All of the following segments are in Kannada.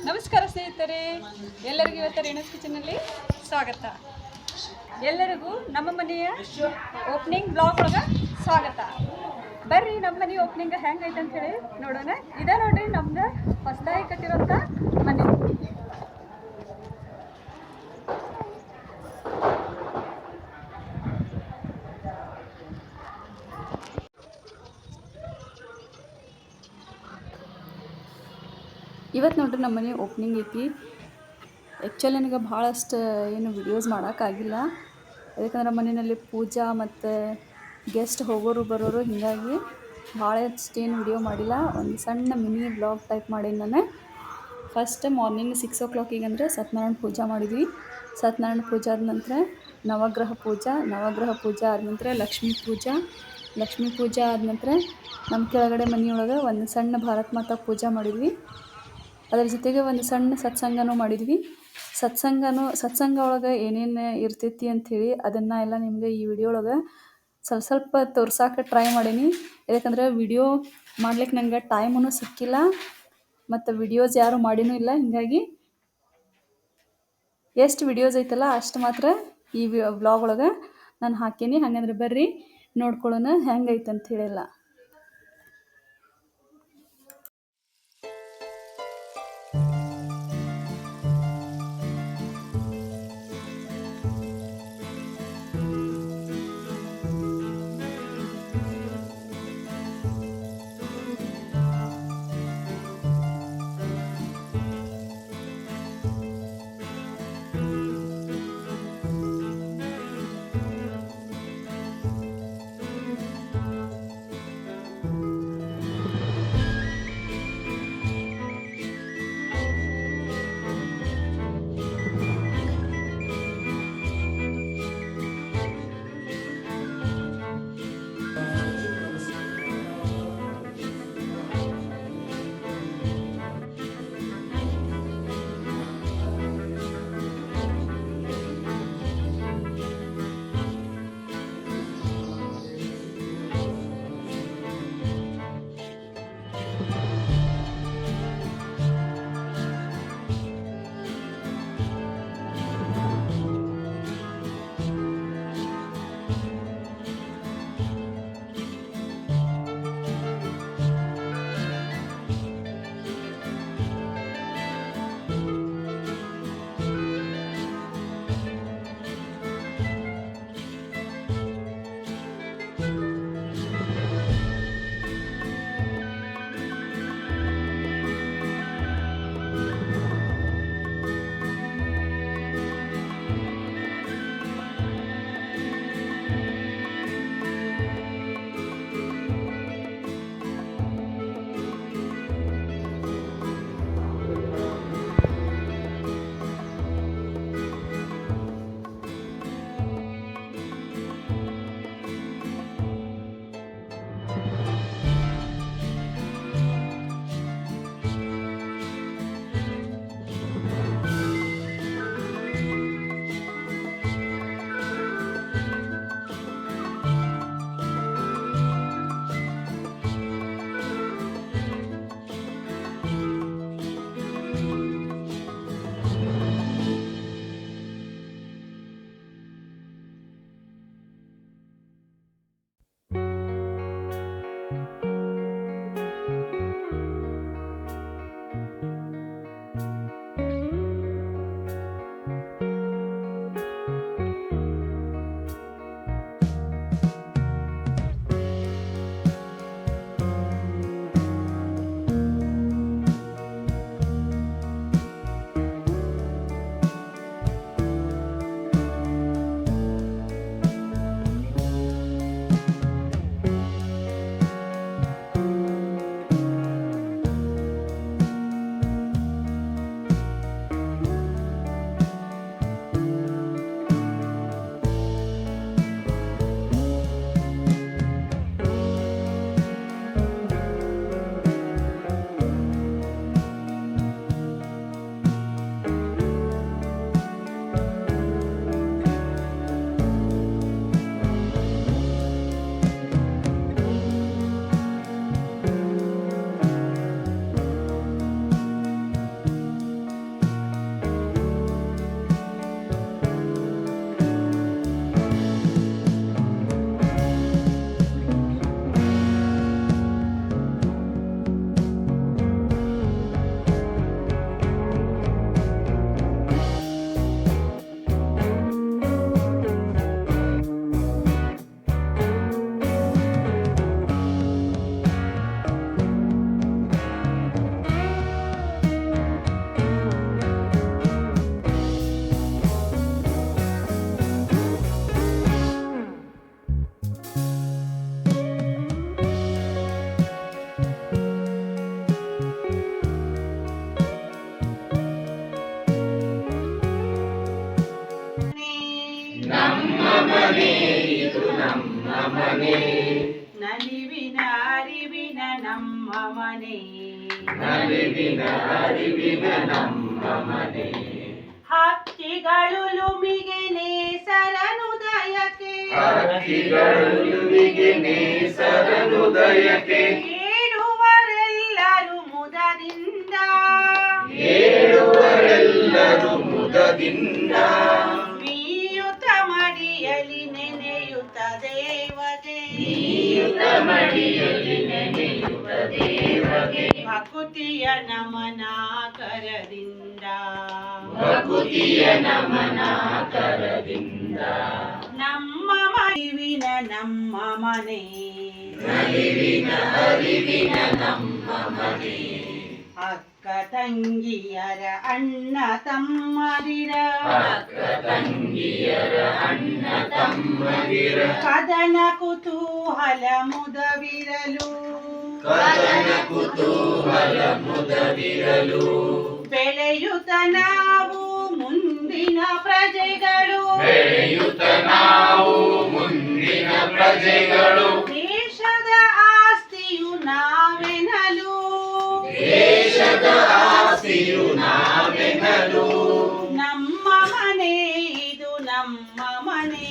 ನಮಸ್ಕಾರ ಸ್ನೇಹಿತರೆ, ಎಲ್ಲರಿಗೂ ಇವತ್ತು ರೇಣುಸ್ ಕಿಚನಲ್ಲಿ ಸ್ವಾಗತ. ಎಲ್ಲರಿಗೂ ನಮ್ಮ ಮನೆಯ ಓಪನಿಂಗ್ ಬ್ಲಾಗ್ ಒಳಗೆ ಸ್ವಾಗತ. ಬರ್ರಿ ನಮ್ಮ ಮನೆ ಓಪನಿಂಗ್ ಹೆಂಗೈತೆ ಅಂತ ಹೇಳಿ ನೋಡೋಣ. ಇದೇ ನೋಡ್ರಿ ನಮ್ದು ಹೊಸದಾಗಿ ಕಟ್ಟಿರೋಂಥ ಮನೆ. ಇವತ್ತು ನೋಡ್ರಿ ನಮ್ಮ ಮನೆ ಓಪನಿಂಗ್ ಐತಿ. ಆ್ಯಕ್ಚುಲಿ ನನಗೆ ಭಾಳಷ್ಟು ಏನು ವಿಡಿಯೋಸ್ ಮಾಡೋಕ್ಕಾಗಿಲ್ಲ, ಯಾಕಂದ್ರೆ ಮನೆಯಲ್ಲಿ ಪೂಜಾ ಮತ್ತು ಗೆಸ್ಟ್ ಹೋಗೋರು ಬರೋರು, ಹೀಗಾಗಿ ಭಾಳಷ್ಟೇನು ವಿಡಿಯೋ ಮಾಡಿಲ್ಲ. ಒಂದು ಸಣ್ಣ ಮಿನಿ ಬ್ಲಾಗ್ ಟೈಪ್ ಮಾಡೀನಿ ನಾನು. ಫಸ್ಟ್ ಮಾರ್ನಿಂಗ್ 6 o'clock ಅಂದರೆ ಸತ್ಯನಾರಾಯಣ ಪೂಜೆ ಮಾಡಿದ್ವಿ. ಸತ್ಯನಾರಾಯಣ ಪೂಜೆ ಆದ ನಂತರ ನವಗ್ರಹ ಪೂಜೆ ಆದ ನಂತರ ಲಕ್ಷ್ಮೀ ಪೂಜೆ ಆದ ನಂತರ ನಮ್ಮ ಕೆಳಗಡೆ ಮನೆಯೊಳಗೆ ಒಂದು ಸಣ್ಣ ಭಾರತ್ ಮಾತಾ ಪೂಜೆ ಮಾಡಿದ್ವಿ. ಅದರ ಜೊತೆಗೆ ಒಂದು ಸಣ್ಣ ಸತ್ಸಂಗನೂ ಮಾಡಿದ್ವಿ. ಸತ್ಸಂಗ ಒಳಗೆ ಏನೇನು ಇರ್ತೈತಿ ಅಂಥೇಳಿ ಅದನ್ನು ಎಲ್ಲ ನಿಮಗೆ ಈ ವಿಡಿಯೋ ಒಳಗೆ ಸ್ವಲ್ಪ ತೋರ್ಸೋಕೆ ಟ್ರೈ ಮಾಡೀನಿ. ಯಾಕಂದ್ರೆ ವಿಡಿಯೋ ಮಾಡ್ಲಿಕ್ಕೆ ನಂಗೆ ಟೈಮೂ ಸಿಕ್ಕಿಲ್ಲ ಮತ್ತು ವಿಡಿಯೋಸ್ ಯಾರೂ ಮಾಡಿನೂ ಇಲ್ಲ. ಹೀಗಾಗಿ ಎಷ್ಟು ವಿಡಿಯೋಸ್ ಐತಲ್ಲ ಅಷ್ಟು ಮಾತ್ರ ಈ ವ್ಲಾಗ್ ಒಳಗೆ ನಾನು ಹಾಕೀನಿ. ಹಾಗಂದ್ರೆ ಬರ್ರಿ ನೋಡ್ಕೊಳ್ಳೋಣ ಹೆಂಗೈತೆ ಅಂತ ಹೇಳಿಲ್ಲ. ನಲಿವಿನ ಅರಿವಿನ ನಮ್ಮ ಮನೆ. ಹಕ್ಕಿಗಳು ಲುಮಿಗೆ ನೇಸರನುದಯಕ್ಕೆ, ಹಕ್ಕಿಗಳು ಲುಮಿಗೆ ನೇಸರನುದಯಕ್ಕೆ, ಏಳುವರೆಲ್ಲರೂ ಮುದದಿಂದ, ಏಳುವರೆಲ್ಲರೂ ಮುದದಿಂದ, ಮೀಯುತ ಮಡಿಯಲಿ ನೆನೆಯುತ್ತ ದೇವಗೆ, ಮೀಯುತ ಮಡಿಯಲಿ ನೆನೆಯುತ್ತ ದೇವಗೆ, ಭಕುತಿಯ ನಮನ ಕರದಿಂದ, ಭಕುತಿಯ ನಮನ ಕರದಿಂದ, ನಮ್ಮ ಅರಿವಿನ ನಮ್ಮ ಮನೆ, ನಲಿವಿನ ಅರಿವಿನ ನಮ್ಮ ಮನೆ. ಅಕ್ಕ ತಂಗಿಯರ ಅಣ್ಣ ತಮ್ಮದಿರ, ಅಕ್ಕ ತಂಗಿಯರ ಅಣ್ಣ ತಮ್ಮದಿರ, ಕದನ ಕುತೂಹಲ ಮುದವಿರಲು, ಕದನ ಕುತೂಹಲ ಮುದವಿರಲು, ಬೆಳೆಯುತ್ತ ನಾವು ಮುಂದಿನ ಪ್ರಜೆಗಳು, ಬೆಳೆಯುತ್ತ ನಾವು ಮುಂದಿನ ಪ್ರಜೆಗಳು, ದೇಶದ ಆಸ್ತಿಯು ನಾವೆನಲು, ದೇಶದ ಆಸ್ತಿಯು ನಾವೆನಲು, ನಮ್ಮ ಮನೆ ಇದು ನಮ್ಮ ಮನೆ,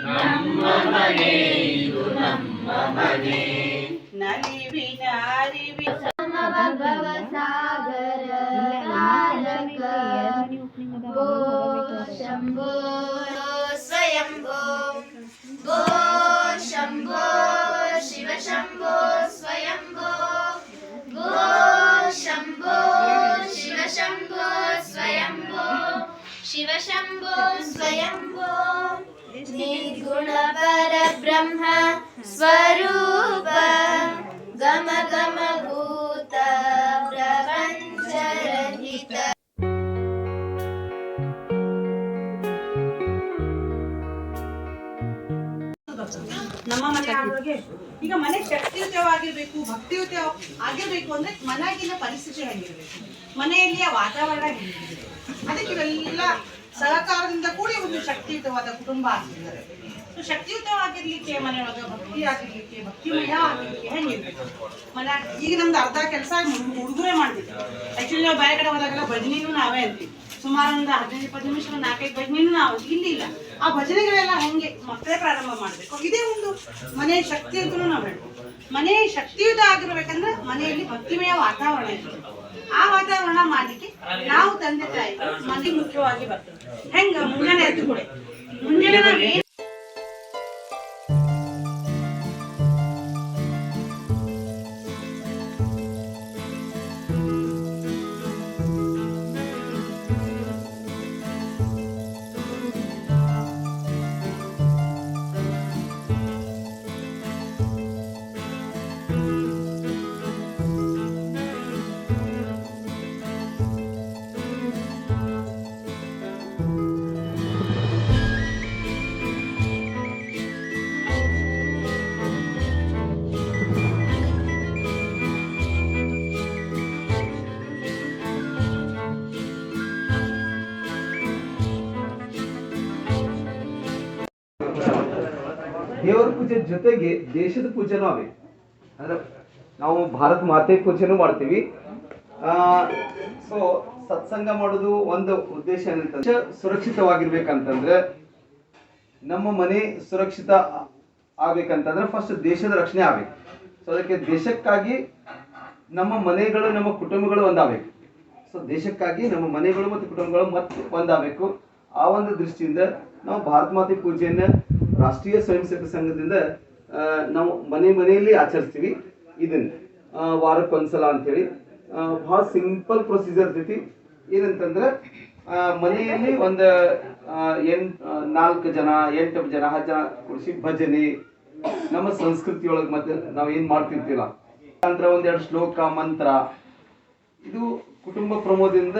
ನಮ್ಮ ಮನೆ ಇದು ನಮ್ಮ ಮನೆ, ನಲಿವಿನ ಅರಿವಿನ ಭವ ಸಾಗರ ತಾರಕ ಭೋ ಶಂಭೋ ಸ್ವಯಂಭೋ ಭೋ ಶಂಭೋ ಶಿವ ಶಂಭೋ ಸ್ವಯಂಭೋ ಭೋ ಶಂಭೋ ಶಿವ ಶಂಭೋ ಸ್ವಯಂಭೋ ಶಿವ ಶಂಭೋ ಸ್ವಯಂಭೋ ನಿರ್ಗುಣ ಪರಬ್ರಹ್ಮ ಸ್ವರೂಪ ಗಮ ಗಮ ಭೂತ ಪ್ರಪಂಚ ರಹಿತ. ನಮ್ಮ ಮನೆ ಆಗೋಗೆ ಈಗ ಮನೆ ಶಕ್ತಿಯುತವಾಗಿರ್ಬೇಕು, ಭಕ್ತಿಯುತ ಆಗಿರ್ಬೇಕು ಅಂದ್ರೆ ಮನೆಯಾಗಿನ ಪರಿಸ್ಥಿತಿ ಹೆಂಗಿರ್ಬೇಕು, ಮನೆಯಲ್ಲಿಯ ವಾತಾವರಣ ಹೇಗಿರ್ಬೇಕು, ಅದಕ್ಕೆ ಇವೆಲ್ಲ ಸಹಕಾರದಿಂದ ಕೂಡಿ ಒಂದು ಶಕ್ತಿಯುತವಾದ ಕುಟುಂಬ ಆಗ್ತಿದ್ದಾರೆ. ಸೊ ಶಕ್ತಿಯುತವಾಗಿರ್ಲಿಕ್ಕೆ ಮನೆಯೊಳಗೆ ಭಕ್ತಿ ಆಗಿರ್ಲಿಕ್ಕೆ, ಭಕ್ತಿಮಯ ಆಗಿರ್ಲಿಕ್ಕೆ ಹೆಂಗಿರ್ಬೇಕು ಮನೆ. ಈಗ ನಮ್ದು ಅರ್ಧ ಕೆಲಸ ಹುಡುಗರೇ ಮಾಡ್ತಿದ್ವಿ. ಆಕ್ಚುಲಿ ನಾವು ಬೇರೆ ಕಡೆ ಹೋದಾಗೆಲ್ಲ ಭಜನೆನೂ ನಾವೇ ಅಂತೀವಿ. ಸುಮಾರು ಒಂದು 15-20 ನಿಮಿಷ 4-5 ಭಜನೆನೂ ನಾವು ಇಲ್ಲಿ ಇಲ್ಲ. ಆ ಭಜನೆಗಳೆಲ್ಲ ಹೆಂಗೆ ಮಕ್ಕಳೇ ಪ್ರಾರಂಭ ಮಾಡಬೇಕು. ಇದೇ ಒಂದು ಮನೆ ಶಕ್ತಿ ಅಂತಲೂ ನಾವು ಹೇಳ್ಬೋದು. ಮನೆ ಶಕ್ತಿಯುತ ಆಗಿರ್ಬೇಕಂದ್ರೆ ಮನೆಯಲ್ಲಿ ಭಕ್ತಿಮಯ ವಾತಾವರಣ ಇರಬೇಕು. ಆ ವಾತಾವರಣ ಮಾಡ್ಲಿಕ್ಕೆ ನಾವು ತಂದೆ ತಾಯಿ ಮನೆ ಮುಖ್ಯವಾಗಿ ಬರ್ತದೆ. ಹೆಂಗ ಮುಂಜಾನೆ ಎದ್ದು ಕೊಡಿ, ಮುಂಜಾನೆ ನಾವು ದೇವರ ಪೂಜೆ ಜೊತೆಗೆ ದೇಶದ ಪೂಜೆನೂ ಆಗಬೇಕು. ಅಂದ್ರೆ ನಾವು ಭಾರತ ಮಾತೆ ಪೂಜೆನೂ ಮಾಡ್ತೀವಿ. ಸೊ ಸತ್ಸಂಗ ಮಾಡೋದು ಒಂದು ಉದ್ದೇಶ ಏನಂತಂದ್ರೆ ಸುರಕ್ಷಿತವಾಗಿರ್ಬೇಕಂತಂದ್ರೆ, ನಮ್ಮ ಮನೆ ಸುರಕ್ಷಿತ ಆಗ್ಬೇಕಂತಂದ್ರೆ ಫಸ್ಟ್ ದೇಶದ ರಕ್ಷಣೆ ಆಗ್ಬೇಕು. ಸೊ ಅದಕ್ಕೆ ದೇಶಕ್ಕಾಗಿ ನಮ್ಮ ಮನೆಗಳು ನಮ್ಮ ಕುಟುಂಬಗಳು ಒಂದಾಗಬೇಕು. ಸೊ ದೇಶಕ್ಕಾಗಿ ನಮ್ಮ ಮನೆಗಳು ಮತ್ತು ಕುಟುಂಬಗಳು ಮತ್ತೆ ಒಂದಾಗಬೇಕು. ಆ ಒಂದು ದೃಷ್ಟಿಯಿಂದ ನಾವು ಭಾರತ ಮಾತೆ ಪೂಜೆಯನ್ನು ರಾಷ್ಟ್ರೀಯ ಸ್ವಯಂ ಸೇವಕ ಸಂಘದಿಂದ ನಾವು ಮನೆಯಲ್ಲಿ ಆಚರಿಸ್ತೀವಿ. ಇದನ್ನು ವಾರಕ್ಕೊಂದ್ಸಲ ಅಂಥೇಳಿ ಭಾಳ ಸಿಂಪಲ್ ಪ್ರೊಸೀಜರ್ ಇರ್ತೈತಿ. ಏನಂತಂದ್ರೆ ಮನೆಯಲ್ಲಿ ಒಂದು 4 ಜನ 8 ಜನ 10 ಜನ ಕೂಡಿಸಿ ಭಜನೆ ನಮ್ಮ ಸಂಸ್ಕೃತಿಯೊಳಗೆ ಮತ್ತೆ ನಾವು ಏನು ಮಾಡ್ತಿರ್ತೀವಲ್ಲ ನಂತರ 1-2 ಶ್ಲೋಕ ಮಂತ್ರ ಇದು ಕುಟುಂಬ ಪ್ರಮೋದದಿಂದ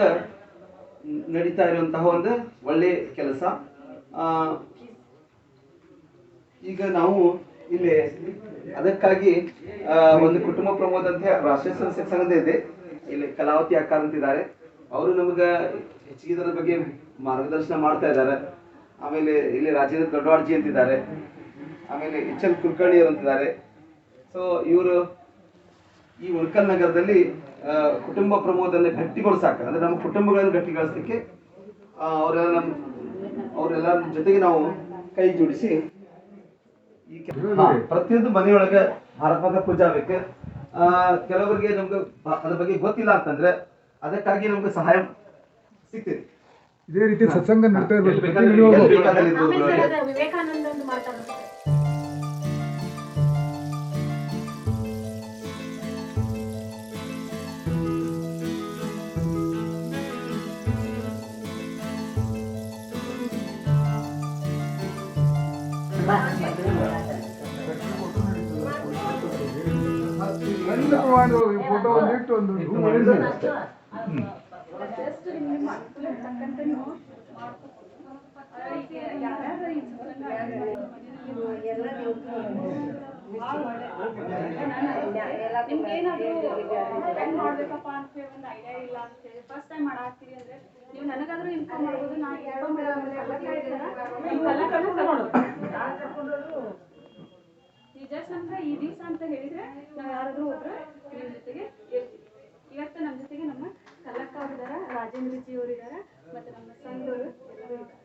ನಡೀತಾ ಇರುವಂತಹ ಒಂದು ಒಳ್ಳೆ ಕೆಲಸ. ಈಗ ನಾವು ಇಲ್ಲಿ ಅದಕ್ಕಾಗಿ ಒಂದು ಕುಟುಂಬ ಪ್ರಮೋದ್ ಅಂತ ರಾಷ್ಟ್ರೀಯ ಸ್ವಯಂ ಸೇವಕ ಸಂಘದ ಇದೆ. ಇಲ್ಲಿ ಕಲಾವತಿ ಅಕ್ಕ ಅಂತಿದ್ದಾರೆ, ಅವರು ನಮ್ಗೆ ಹೆಚ್ಚಿಗೆ ಇದರ ಬಗ್ಗೆ ಮಾರ್ಗದರ್ಶನ ಮಾಡ್ತಾ ಇದ್ದಾರೆ. ಆಮೇಲೆ ಇಲ್ಲಿ ರಾಜೇಂದ್ರ ದೊಡ್ಡವಾಡ್ಜಿ ಅಂತಿದ್ದಾರೆ, ಆಮೇಲೆ HL ಕುಲಕರ್ಣಿ ಅವರು ಅಂತಿದ್ದಾರೆ. ಸೊ ಇವರು ಈ ಉಳ್ಕಲ್ ನಗರದಲ್ಲಿ ಕುಟುಂಬ ಪ್ರಮೋದನ್ನು ಗಟ್ಟಿಗೊಳಿಸಾಕ ಅಂದ್ರೆ ನಮ್ಮ ಕುಟುಂಬಗಳನ್ನು ಗಟ್ಟಿಗೊಳಿಸ್ಲಿಕ್ಕೆ ಅವರೆಲ್ಲ ಜೊತೆಗೆ ನಾವು ಕೈ ಜೋಡಿಸಿ ಪ್ರತಿಯೊಂದು ಮನೆಯೊಳಗೆ ಭಾರತ ಮಾತಾ ಪೂಜಾ ಆಗ್ಬೇಕು. ಕೆಲವರಿಗೆ ನಮ್ಗೆ ಅದ್ರ ಬಗ್ಗೆ ಗೊತ್ತಿಲ್ಲ ಅಂತಂದ್ರೆ ಅದಕ್ಕಾಗಿ ನಮ್ಗೆ ಸಹಾಯ ಸಿಗ್ತದೆ. ಇದೇ ರೀತಿ ಸತ್ಸಂಗ ನಡೀತಾ ಇರ್ಬೇಕು. ವಿವೇಕಾನಂದ ಒಂದು ಮಾತಾಡ್ತಾರೆ. ಫೋಟೋ ಒಂದಿಟ್ಟು ಒಂದು ಮಾಡ್ಬೇಕಪ್ಪ ಅಂತ ಹೇಳಿ ಒಂದು ಐಡಿಯಾ ಇಲ್ಲ ಅಂತ ಹೇಳಿ ಫಸ್ಟ್ ಟೈಮ್ ಮಾಡಾಕ್ತೀವಿ ಅಂದ್ರೆ ನೀವು ನನಗಾದ್ರೂ ಇನ್ಫಾರ್ಮ್ ಮಾಡ್ಬೋದು. ನಾ ಈ ಜಸ್ಟ್ ನಮ್ಗೆ ಈ ದಿವಸ ಅಂತ ಹೇಳಿದ್ರೆ ನಾವು ಯಾರಾದ್ರೂ ಒಬ್ರು ನಿಮ್ಮ ಜೊತೆಗೆ ಇರ್ತೀವಿ. ಇವತ್ತು ನಮ್ಮ ಜೊತೆಗೆ ನಮ್ಮ ಕಲ್ಲಕ್ಕ ಅವರಿದಾರ, ರಾಜೇಂದ್ರ ಜಿ ಅವರಿದಾರ, ಮತ್ತೆ ನಮ್ಮ ಸಂಘದವರು ಎಲ್ಲರೂ ಇದ್ದಾರೆ.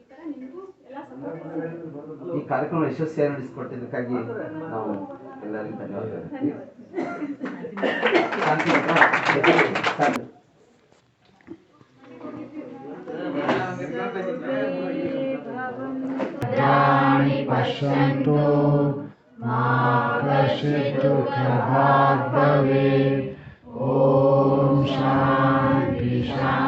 ಈ ತರ ನಿಮಗೂ ಎಲ್ಲ ಸಪೋರ್ಟ್. ಈ ಕಾರ್ಯಕ್ರಮ ಯಶಸ್ವಿಯಾಗಿ ನಡೆಸಿಕೊಟ್ಟಿದ್ದಕ್ಕಾಗಿ ನಾವು ಎಲ್ಲರಿಗೂ ಧನ್ಯವಾದಗಳು. ಪಶ್ಯಂತು ಮಾ ಕಶ್ಚಿತ್ ದುಃಖಭಾಗ್ ಭವೇತ್. ಓಂ ಶಾಂತಿ ಶಾಂತಿ.